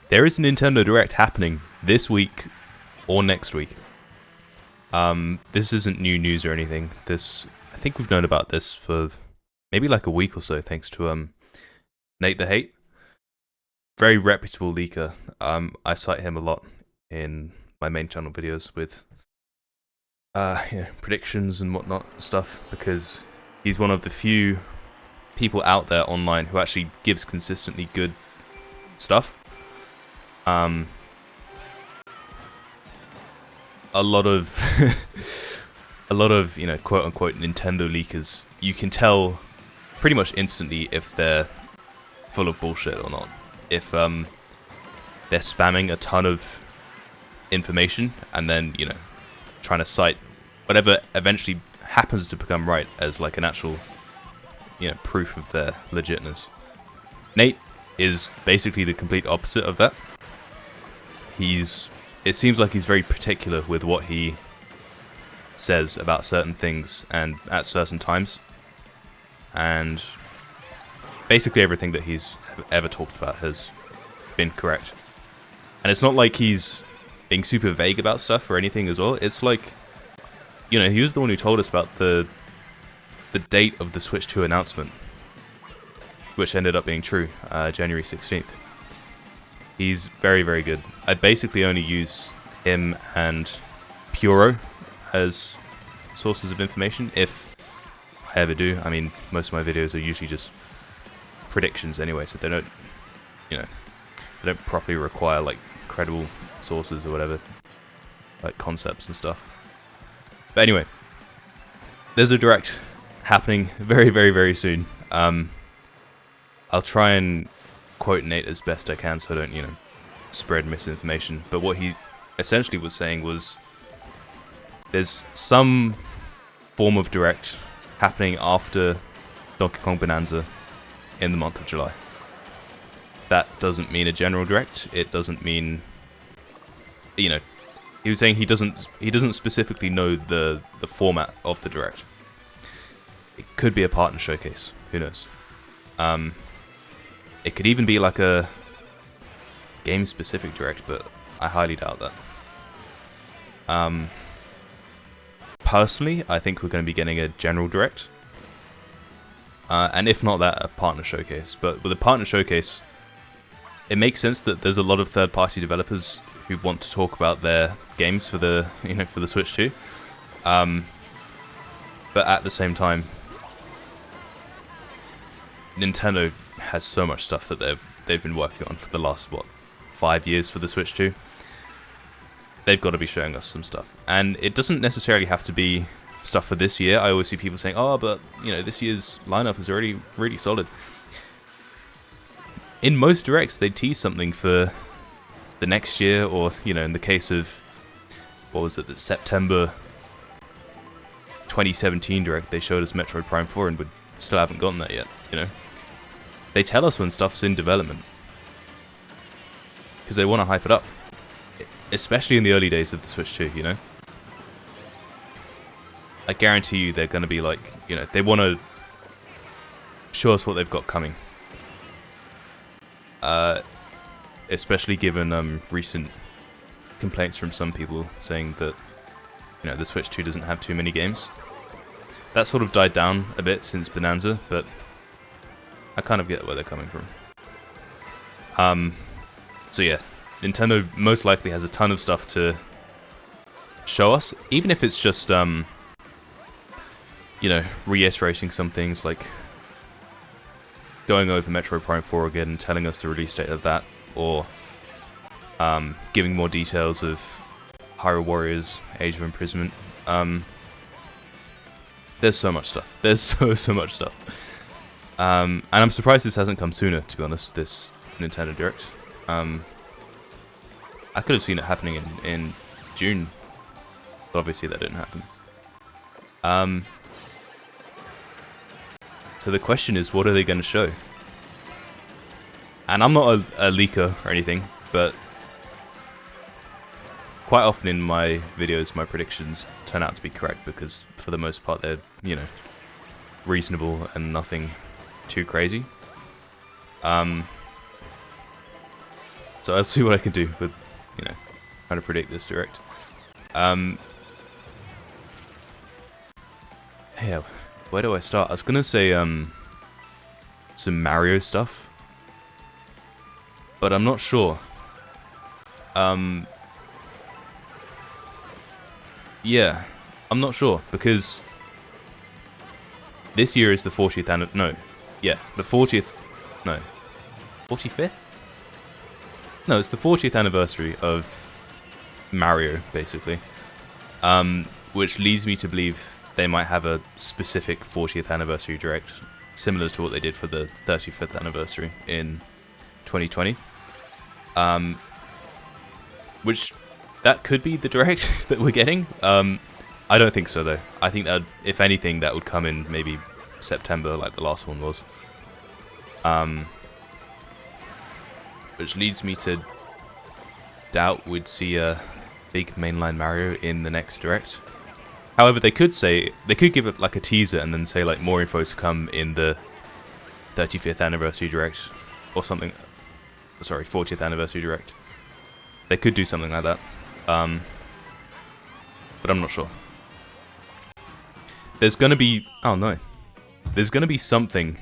There is a Nintendo Direct happening this week or next week. This isn't new news or anything. I think we've known about this for maybe like a week or so, thanks to Nate the Hate. Very reputable leaker. I cite him a lot in my main channel videos with predictions and whatnot stuff, because he's one of the few people out there online who actually gives consistently good stuff. A lot of quote unquote Nintendo leakers, you can tell pretty much instantly if they're full of bullshit or not. If they're spamming a ton of information and then, trying to cite whatever eventually happens to become right as like an actual, proof of their legitness. Nate is basically the complete opposite of that. It seems like he's very particular with what he says about certain things and at certain times. And basically everything that he's ever talked about has been correct. And it's not like he's being super vague about stuff or anything as well. It's like, he was the one who told us about the date of the Switch 2 announcement, which ended up being true, January 16th. He's very, very good. I basically only use him and Puro as sources of information, if I ever do. I mean, most of my videos are usually just predictions anyway, so they don't, they don't properly require like credible sources or whatever, like concepts and stuff. But anyway, there's a Direct happening very, very, very soon. I'll try and quote Nate as best I can so I don't, spread misinformation. But what he essentially was saying was there's some form of Direct happening after Donkey Kong Bonanza in the month of July. That doesn't mean a general Direct. It doesn't mean, he was saying he doesn't specifically know the format of the Direct. It could be a partner showcase. Who knows? It could even be like a game-specific Direct, but I highly doubt that. Personally, I think we're going to be getting a general Direct. And if not that, a partner showcase. But with a partner showcase, it makes sense that there's a lot of third-party developers who want to talk about their games for the for the Switch 2. But at the same time, Nintendo has so much stuff that they've been working on for the last 5 years for the Switch 2. They've got to be showing us some stuff, and it doesn't necessarily have to be stuff for this year. I always see people saying, "Oh, but this year's lineup is already really solid." In most Directs, they tease something for the next year, or in the case of the September 2017 Direct, they showed us Metroid Prime 4, and we still haven't gotten that yet. They tell us when stuff's in development because they want to hype it up, especially in the early days of the Switch 2. I guarantee you they're going to be like, they want to show us what they've got coming. Especially given recent complaints from some people saying that the Switch 2 doesn't have too many games. That sort of died down a bit since Bonanza, but I kind of get where they're coming from. So yeah, Nintendo most likely has a ton of stuff to show us, even if it's just reiterating some things, like going over Metroid Prime 4 again and telling us the release date of that, or giving more details of Hyrule Warriors Age of Imprisonment. There's so much stuff. There's so much stuff. And I'm surprised this hasn't come sooner, to be honest, this Nintendo Direct. I could have seen it happening in June, but obviously that didn't happen. So the question is, what are they going to show? And I'm not a leaker or anything, but quite often in my videos, my predictions turn out to be correct because for the most part they're, reasonable and nothing too crazy. So So I'll see what I can do with, trying to predict this direct. Yeah, where do I start? I was gonna say some Mario stuff, but I'm not sure. Yeah, I'm not sure because this year is the 40th the 40th, no, 45th? No, it's the 40th anniversary of Mario, basically. Which leads me to believe they might have a specific 40th anniversary direct, similar to what they did for the 35th anniversary in 2020. Which, that could be the direct that we're getting. I don't think so, though. I think that, if anything, that would come in maybe September, like the last one was. Which leads me to doubt we'd see a big mainline Mario in the next direct. However, they could give it like a teaser and then say like more info to come in the 35th anniversary direct or something. Sorry, 40th anniversary direct. They could do something like that. But I'm not sure. There's gonna be something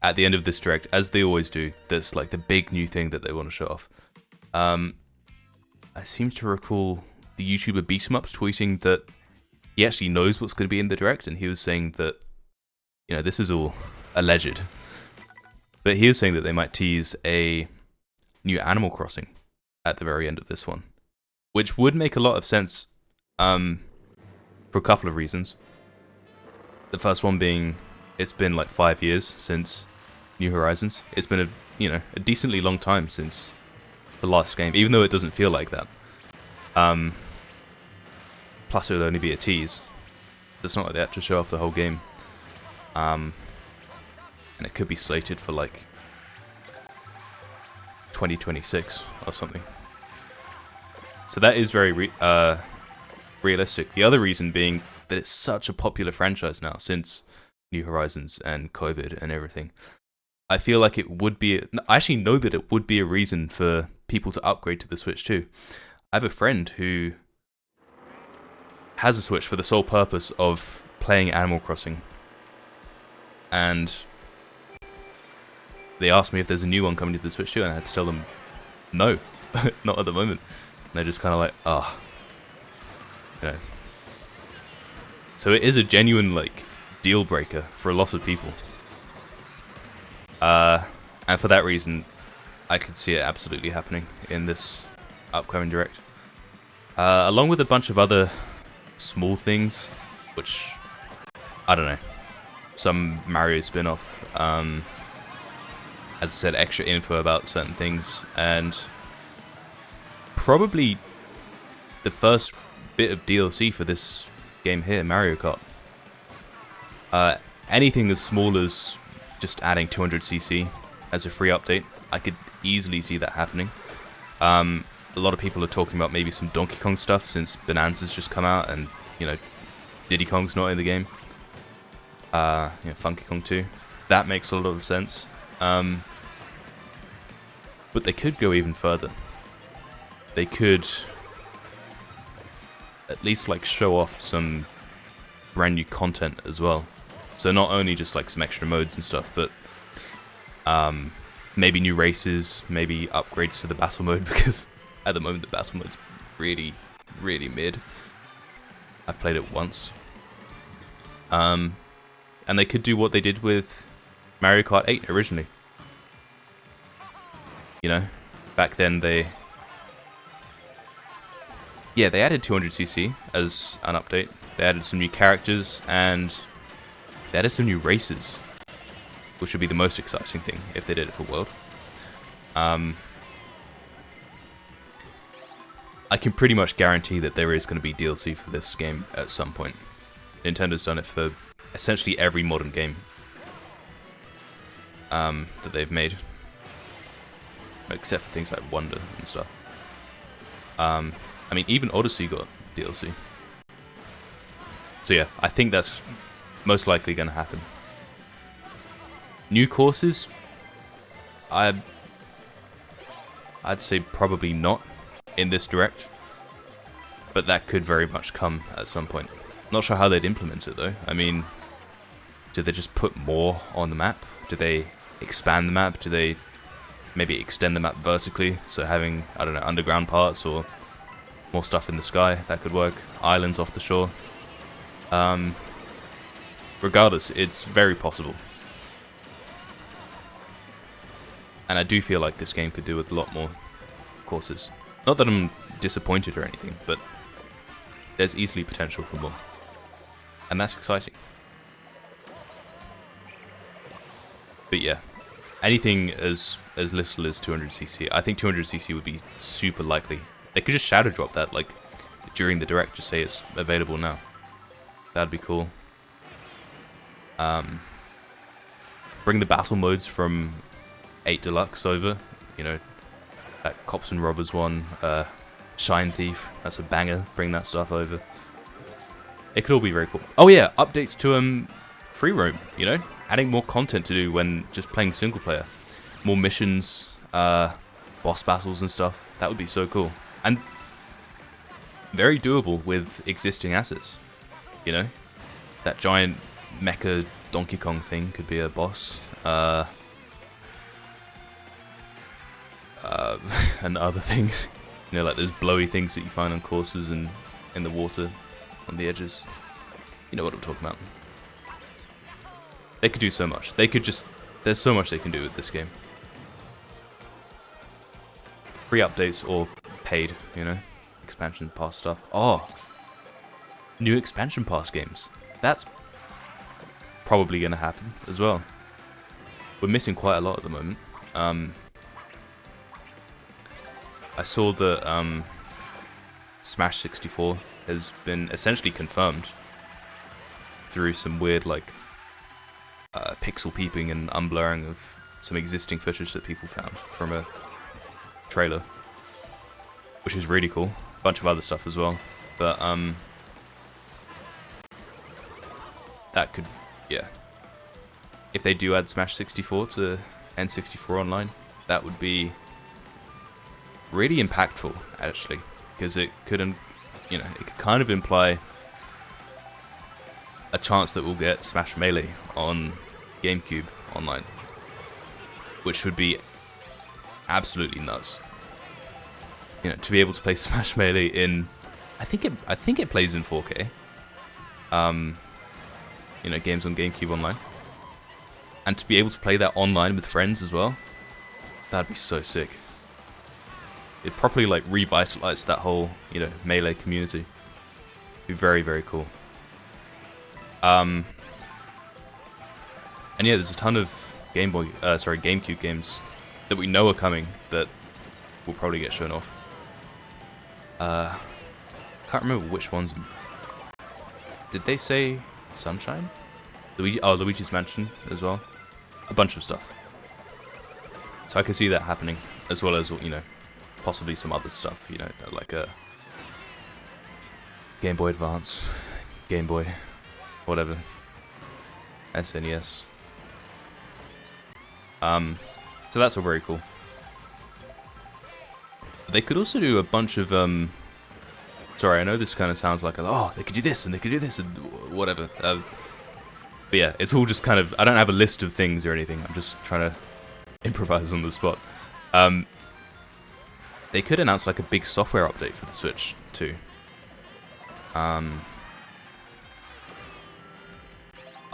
at the end of this direct, as they always do, that's like the big new thing that they want to show off. I seem to recall the YouTuber Beat'emups tweeting that he actually knows what's going to be in the direct, and he was saying that, this is all alleged, but he was saying that they might tease a new Animal Crossing at the very end of this one, which would make a lot of sense for a couple of reasons. The first one being, it's been like 5 years since New Horizons. It's been a decently long time since the last game, even though it doesn't feel like that. Plus, it would only be a tease. It's not like they have to show off the whole game. And it could be slated for like 2026 or something. So that is very realistic. The other reason being that it's such a popular franchise now since New Horizons and COVID and everything. I feel like it would be... I actually know that it would be a reason for people to upgrade to the Switch too. I have a friend who has a Switch for the sole purpose of playing Animal Crossing. And they asked me if there's a new one coming to the Switch too, and I had to tell them, no, not at the moment. And they're just kind of like, So it is a genuine, deal breaker for a lot of people. And for that reason, I could see it absolutely happening in this upcoming direct. Along with a bunch of other small things, which, I don't know, some Mario spin-off, as I said, extra info about certain things, and probably the first bit of DLC for this game here, Mario Kart. Anything as small as just adding 200cc as a free update, I could easily see that happening. A lot of people are talking about maybe some Donkey Kong stuff since Bonanza's just come out and, Diddy Kong's not in the game. Funky Kong 2. That makes a lot of sense. But they could go even further. They could at least show off some brand new content as well. So not only just some extra modes and stuff, but maybe new races, maybe upgrades to the battle mode, because at the moment the battle mode's really, really mid. I've played it once. And they could do what they did with Mario Kart 8 originally. Back then they added 200cc as an update. They added some new characters and they added some new races, which would be the most exciting thing if they did it for World. I can pretty much guarantee that there is going to be DLC for this game at some point. Nintendo's done it for essentially every modern game that they've made, except for things like Wonder and stuff. Even Odyssey got DLC. So yeah, I think that's most likely going to happen. New courses, I'd say probably not in this direct, but that could very much come at some point. Not sure how they'd implement it though. I mean, do they just put more on the map? Do they expand the map? Do they maybe extend the map vertically, so having, I don't know, underground parts or more stuff in the sky? That could work. Islands off the shore. Regardless, it's very possible. And I do feel like this game could do with a lot more courses. Not that I'm disappointed or anything, but there's easily potential for more. And that's exciting. But yeah, anything as little as 200cc. I think 200cc would be super likely. They could just shadow drop that, like, during the direct, just say it's available now. That'd be cool. Bring the battle modes from 8 Deluxe over. You know, that Cops and Robbers one, Shine Thief, that's a banger. Bring that stuff over. It could all be very cool. Oh yeah, updates to free roam, you know? Adding more content to do when just playing single player. More missions, boss battles and stuff. That would be so cool. And very doable with existing assets. You know? That giant mecha Donkey Kong thing could be a boss. And other things. You know, like those blowy things that you find on courses and in the water on the edges. You know what I'm talking about. They could do so much. They could just... There's so much they can do with this game. Free updates or paid, you know? Expansion pass stuff. Oh! New expansion pass games. That's probably going to happen as well. We're missing quite a lot at the moment. I saw that Smash 64 has been essentially confirmed through some weird, like, pixel peeping and unblurring of some existing footage that people found from a trailer, which is really cool. A bunch of other stuff as well, but that could, yeah. If they do add Smash 64 to N64 Online, that would be really impactful, actually, because it could, you know, it could kind of imply a chance that we'll get Smash Melee on GameCube Online, which would be absolutely nuts. You know, to be able to play Smash Melee in, I think it plays in 4K. You know, games on GameCube Online, and to be able to play that online with friends as well, that'd be so sick. It properly like revitalized that whole, you know, Melee community. Be very, very cool. And yeah, there's a ton of GameCube games that we know are coming that will probably get shown off. Can't remember which ones. Did they say Sunshine? Luigi's Mansion as well. A bunch of stuff. So I can see that happening, as well as, you know, possibly some other stuff, you know, like a Game Boy Advance, Game Boy, whatever, SNES. So that's all very cool. They could also do a bunch of, sorry, I know this kind of sounds like, oh, they could do this and they could do this and whatever. But yeah, it's all just kind of, I don't have a list of things or anything. I'm just trying to improvise on the spot. They could announce like a big software update for the Switch too. I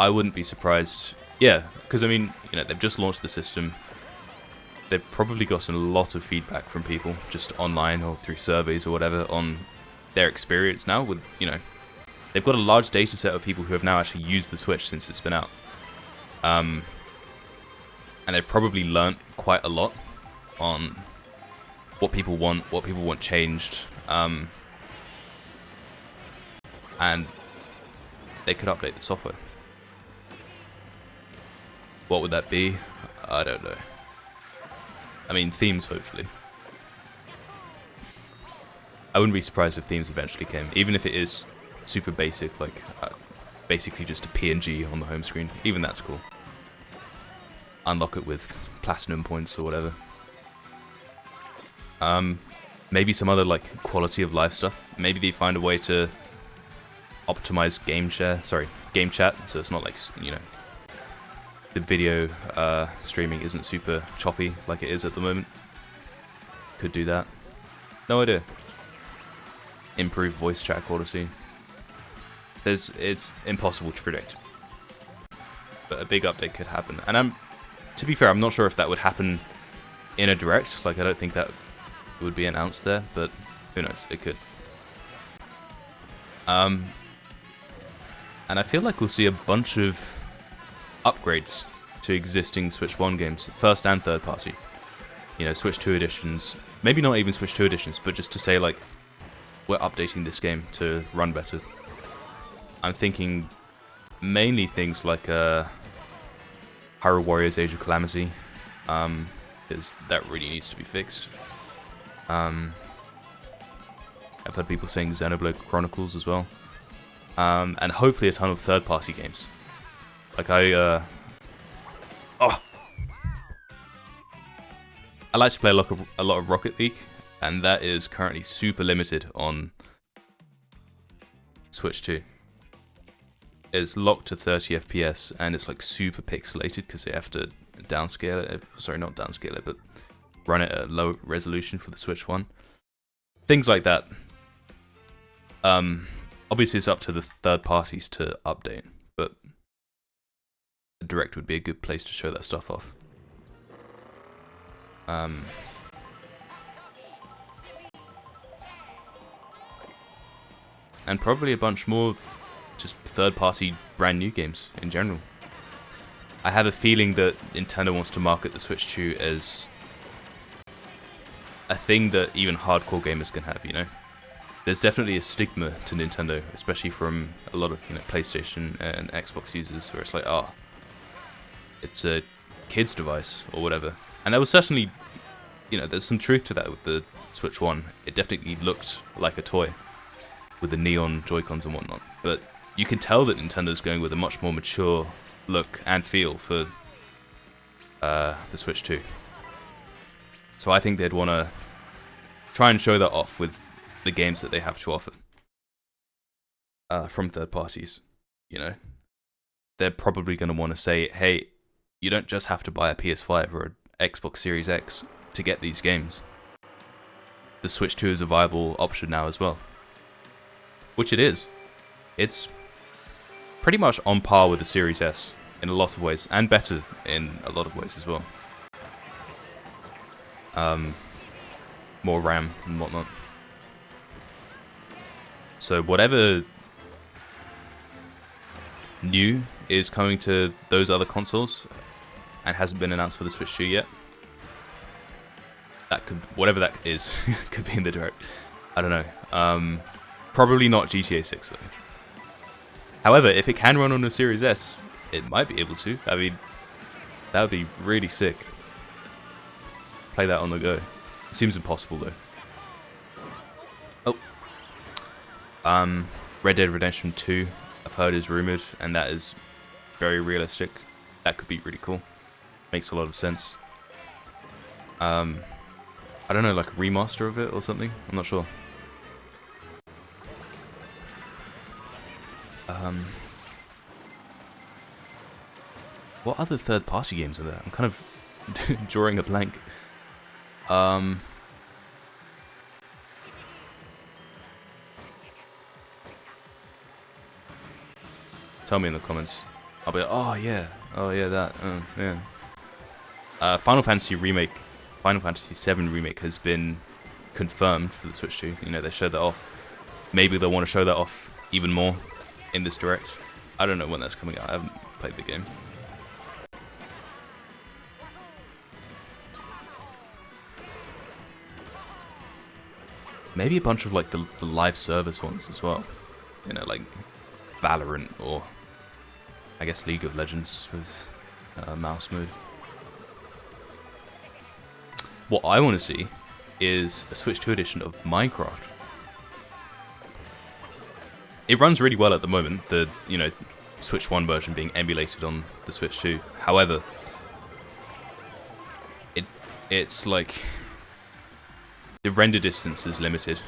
wouldn't be surprised. Yeah, because I mean, you know, they've just launched the system. They've probably gotten a lot of feedback from people, just online or through surveys or whatever, on their experience now with, you know, they've got a large data set of people who have now actually used the Switch since it's been out. And they've probably learnt quite a lot on what people want changed. And they could update the software. What would that be? I don't know. I mean, themes, hopefully. I wouldn't be surprised if themes eventually came, even if it is super basic, like basically just a PNG on the home screen. Even that's cool. Unlock it with platinum points or whatever. Maybe some other like quality of life stuff. Maybe they find a way to optimize game chat, so it's not like, you know, the video streaming isn't super choppy like it is at the moment. Could do that. No idea. Improve voice chat quality. It's impossible to predict, but a big update could happen. And to be fair, I'm not sure if that would happen in a direct. Like, I don't think that would be announced there, but who knows? It could. And I feel like we'll see a bunch of upgrades to existing Switch 1 games, first and third party. You know, Switch 2 editions. Maybe not even Switch 2 editions, but just to say, like, we're updating this game to run better. I'm thinking mainly things like Hyrule Warriors Age of Calamity, because that really needs to be fixed. I've heard people saying Xenoblade Chronicles as well. And hopefully a ton of third-party games. Like I like to play a lot of Rocket League, and that is currently super limited on Switch 2. It's locked to 30 FPS, and it's like super pixelated because they have to downscale it. Sorry, not downscale it, but run it at low resolution for the Switch 1. Things like that. Obviously, it's up to the third parties to update, but a Direct would be a good place to show that stuff off. And probably a bunch more just third-party brand new games in general. I have a feeling that Nintendo wants to market the Switch 2 as a thing that even hardcore gamers can have, you know? There's definitely a stigma to Nintendo, especially from a lot of, you know, PlayStation and Xbox users, where it's like, oh, it's a kid's device or whatever. And there was certainly, you know, there's some truth to that with the Switch 1. It definitely looked like a toy with the neon Joy-Cons and whatnot. But you can tell that Nintendo's going with a much more mature look and feel for the Switch 2. So I think they'd want to try and show that off with the games that they have to offer from third parties. You know, they're probably going to want to say, hey, you don't just have to buy a PS5 or an Xbox Series X to get these games. The Switch 2 is a viable option now as well. Which it is. It's pretty much on par with the Series S in a lot of ways, and better in a lot of ways as well. More RAM and whatnot. So whatever new is coming to those other consoles and hasn't been announced for the Switch 2 yet, that could, whatever that is, could be in the Direct. I don't know. Probably not GTA 6 though. However, if it can run on a Series S, it might be able to. I mean, that would be really sick. Play that on the go. It seems impossible though. Red Dead Redemption 2, I've heard, is rumored, and that is very realistic. That could be really cool. Makes a lot of sense. I don't know, like a remaster of it or something? I'm not sure. What other third-party games are there? I'm kind of drawing a blank. Tell me in the comments. I'll be like, oh yeah, that, yeah. Final Fantasy VII Remake has been confirmed for the Switch 2. You know, they showed that off. Maybe they'll want to show that off even more in this Direct. I don't know when that's coming out. I haven't played the game. Maybe a bunch of like the live service ones as well. You know, like Valorant or I guess League of Legends with mouse mode. What I want to see is a Switch 2 edition of Minecraft. It runs really well at the moment, the, you know, Switch 1 version being emulated on the Switch 2. However, it's like the render distance is limited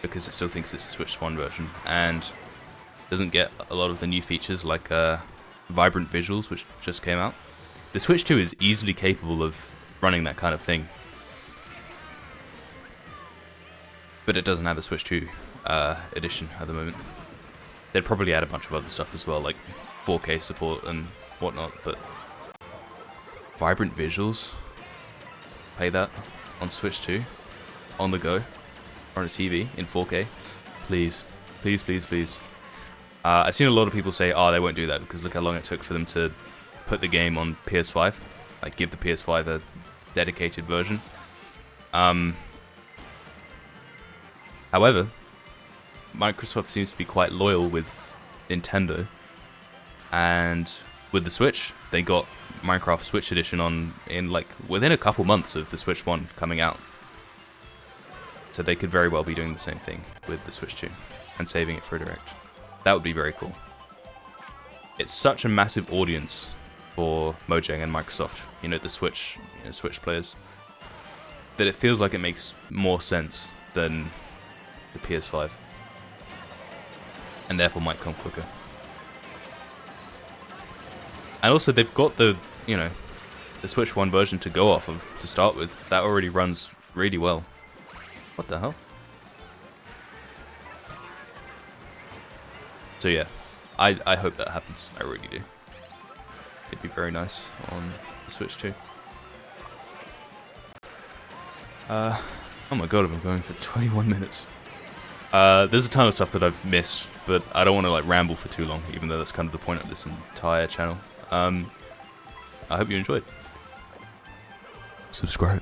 because it still thinks it's a Switch 1 version and doesn't get a lot of the new features like vibrant visuals, which just came out. The Switch 2 is easily capable of running that kind of thing, but it doesn't have a Switch 2 edition at the moment. They'd probably add a bunch of other stuff as well, like 4K support and whatnot, but vibrant visuals, play that on Switch 2, on the go, or on a TV in 4K, please, please, please, please. I've seen a lot of people say, oh, they won't do that because look how long it took for them to put the game on PS5, like give the PS5 a dedicated version. However, Microsoft seems to be quite loyal with Nintendo, and with the Switch, they got Minecraft Switch Edition in like within a couple months of the Switch 1 coming out. So they could very well be doing the same thing with the Switch 2 and saving it for a Direct. That would be very cool. It's such a massive audience for Mojang and Microsoft, you know, the Switch, Switch players, that it feels like it makes more sense than the PS5, and therefore might come quicker. And also, they've got the Switch 1 version to go off of to start with. That already runs really well. What the hell? So yeah, I hope that happens. I really do. It'd be very nice on the Switch 2. Oh my god, I've been going for 21 minutes. There's a ton of stuff that I've missed, but I don't want to like ramble for too long, even though that's kind of the point of this entire channel. I hope you enjoyed. Subscribe.